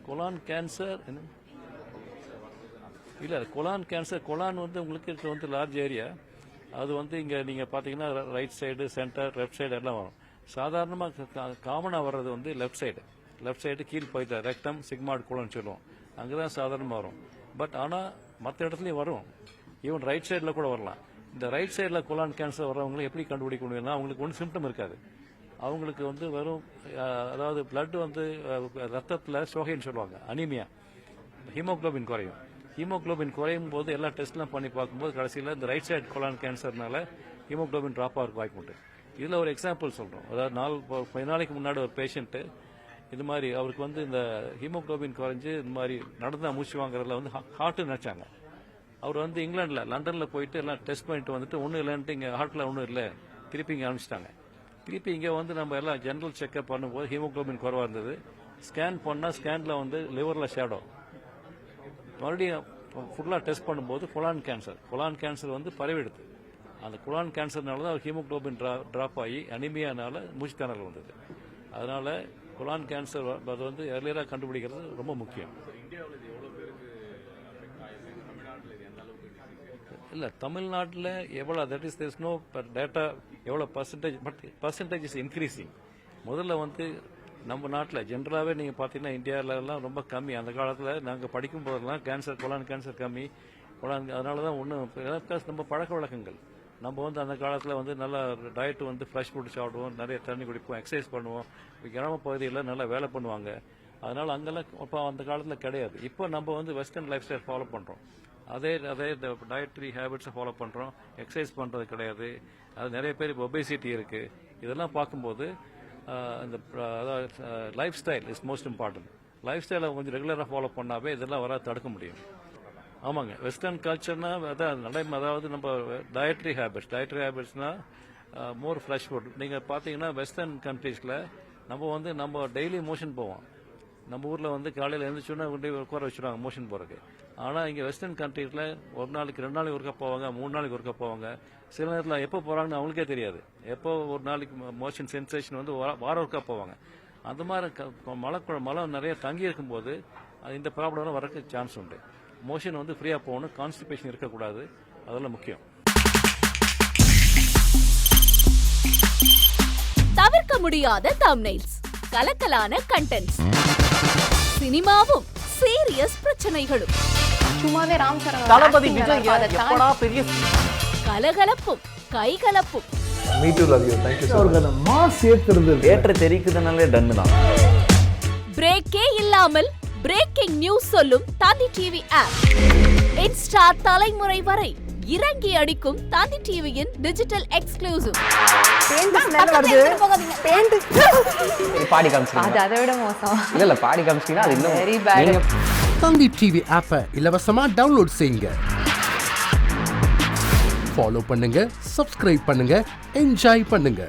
Colon cancer இல்லை colon cancer colon வந்து உங்களுக்கு வந்து லார்ஜ் ஏரியா. அது வந்து இங்கே நீங்கள் பார்த்தீங்கன்னா right side centre left side எல்லாம் வரும். சாதாரணமாக காமனாக வர்றது வந்து லெஃப்ட் சைடு கீழ் போயிட்டு ரெக்டம் சிக்மாட் கோலன் சொல்லுவோம். அங்கே தான் சாதாரணமாக வரும். பட் ஆனால் மற்ற இடத்துலையும் வரும். ஈவன் ரைட் சைடில் கூட வரலாம். இந்த ரைட் சைடில் கொலான் கேன்சர் வர்றவங்களை எப்படி கண்டுபிடிக்க முடியும்னா அவங்களுக்கு ஒன்றும் சிம்டம் இருக்காது. அவங்களுக்கு வந்து வெறும் அதாவது பிளட் வந்து ரத்தத்தில் சோகைன்னு சொல்லுவாங்க, அனீமியா, ஹீமோக்ளோபின் குறையும். ஹீமோக்ளோபின் குறையும் போது எல்லா டெஸ்ட்லாம் பண்ணி பார்க்கும்போது கடைசியில் இந்த ரைட் சைடு கொலான் கேன்சர்னால ஹீமோக்ளோபின் ட்ராப் ஆகிறதுக்கு வாய்ப்பு உண்டு. இதில் ஒரு எக்ஸாம்பிள் சொல்கிறோம். அதாவது கொஞ்ச நாளைக்கு முன்னாடி ஒரு பேஷண்ட்டு இது மாதிரி அவருக்கு வந்து இந்த ஹீமோக்ளோபின் குறைஞ்சி இந்த மாதிரி நடந்தா மூச்சு வாங்குறதுல வந்து ஹார்ட்டு நினச்சாங்க. அவர் வந்து இங்கிலாண்டில் லண்டனில் போயிட்டு எல்லாம் டெஸ்ட் பண்ணிட்டு வந்துட்டு ஒன்றும் இல்லைன்ட்டு இங்கே ஹார்ட்டில் ஒன்றும் இல்லை திருப்பி இங்கே அனுப்பிச்சிட்டாங்க. திருப்பி இங்கே வந்து நம்ம எல்லாம் ஜென்ரல் செக்அப் பண்ணும்போது ஹீமோக்ளோபின் குறைவாக இருந்தது. ஸ்கேன் பண்ணால் ஸ்கேனில் வந்து லிவரில் ஷேடோ. மறுபடியும் ஃபுல்லாக டெஸ்ட் பண்ணும்போது கொலான் கேன்சர் வந்து பரவிடுது. அந்த கொலான் கேன்சர்னால தான் ஹீமோக்ளோபின் ட்ராப் ஆகி அனிமியானால மூச்சு திணறல் வந்தது. அதனால கொலான் கேன்சர் அது வந்து எர்லியராக கண்டுபிடிக்கிறது ரொம்ப முக்கியம். இல்லை தமிழ்நாட்டில் எவ்வளோ that is there's no data எவ்வளோ percentage, but percentage is increasing. முதல்ல வந்து நம்ம நாட்டில் ஜென்ரலாகவே நீங்கள் பார்த்தீங்கன்னா இந்தியாவிலலாம் ரொம்ப கம்மி. அந்த காலத்தில் நாங்கள் படிக்கும் போதெல்லாம் கொலான் கேன்சர் கம்மி. அதனால தான் ஒன்றும் நம்ம பழக்க வழக்கங்கள். நம்ம வந்து அந்த காலத்தில் வந்து நல்லா டயட் வந்து ஃப்ரெஷ் ஃபுட் சாப்பிடுவோம், நிறைய தண்ணி குடிப்போம், எக்ஸசைஸ் பண்ணுவோம். கிராம பகுதியில் நல்லா வேலை பண்ணுவாங்க. அதனால் அங்கெல்லாம் இப்போ அந்த காலத்தில் கிடையாது. இப்போ நம்ம வந்து வெஸ்டர்ன் லைஃப் ஸ்டைல் ஃபாலோ பண்ணுறோம். அதே டயட்ரி ஹேபிட்ஸை ஃபாலோ பண்ணுறோம். எக்ஸசைஸ் பண்ணுறது கிடையாது. அது நிறைய பேர் இப்போ ஒபேசிட்டி இருக்குது. இதெல்லாம் பார்க்கும்போது இந்த life style is most important. Life ஸ்டைலை கொஞ்சம் ரெகுலராக ஃபாலோ பண்ணாவே இதெல்லாம் வர தடுக்க முடியும். ஆமாங்க, வெஸ்டர்ன் கல்ச்சர்னா அதாவது நம்ம டயட்ரி ஹேபிட்ஸ்னா மோர் ஃப்ரெஷ் ஃபுட். நீங்கள் பார்த்தீங்கன்னா வெஸ்டர்ன் கண்ட்ரீஸில் நம்ம டெய்லி மோஷன் போவோம். நம்ம ஊரில் வந்து காலையில் எழுந்திரிச்சோன்னா உட்கார வச்சுருவாங்க மோஷன் போகிறதுக்கு. ஆனால் இங்கே வெஸ்டர்ன் கண்ட்ரீஸில் ஒரு நாளைக்கு 2 நாளைக்கு ஒருக்கா போவாங்க, 3 நாளைக்கு ஒருக்கா போவாங்க. சில நேரத்தில் எப்போ போகிறாங்கன்னு அவங்களுக்கே தெரியாது. எப்போ ஒரு நாளைக்கு மோஷன் சென்சேஷன் வந்து வாரம் ஒருக்கா போவாங்க. அந்த மாதிரி மலம் நிறைய தங்கி இருக்கும்போது இந்த ப்ராப்ளம்லாம் வரக்கு சான்ஸ் உண்டு. மோஷன் வந்து ஃப்ரீயாக போகணும், கான்ஸ்டிபேஷன் இருக்கக்கூடாது. அதெல்லாம் முக்கியம். தவிர்க்க முடியாத தம்ப்நெயில்ஸ், கலக்கலான கண்டென்ட்ஸ், சினிமாவும் சீரியஸ் பிரச்சனைகளும், சும்மாவே ராம் சரண் தளபதி விஜய் எப்படா பெரிய கலகலப்பும் கைகலப்பும். Me too love you. Thank you அவர்கள் மாஸ் ஏத்துறது ஏற்ற தெரிக்குதுனாலே டன் தான். பிரேக்கே இல்லாமல் பிரேக்கிங் நியூஸ் சொல்லும் தந்தி டிவி ஆப். இன்ஸ்டா தலைமுறை வரை இறங்கி அடிக்கும் தந்தி டிவியின் டிஜிட்டல் எக்ஸ்க்ளூசிவ். பாடி காமிச்சிட்டீங்க. அது அதை விட மோசம். இல்ல பாடி காமிச்சிட்டீங்கன்னா அது இன்னும் வெரி பேட். தந்தி டிவி ஆப்பை இலவசமா டவுன்லோட் செய்யுங்க. ஃபாலோ பண்ணுங்க, சப்ஸ்கிரைப் பண்ணுங்க, என்ஜாய் பண்ணுங்க.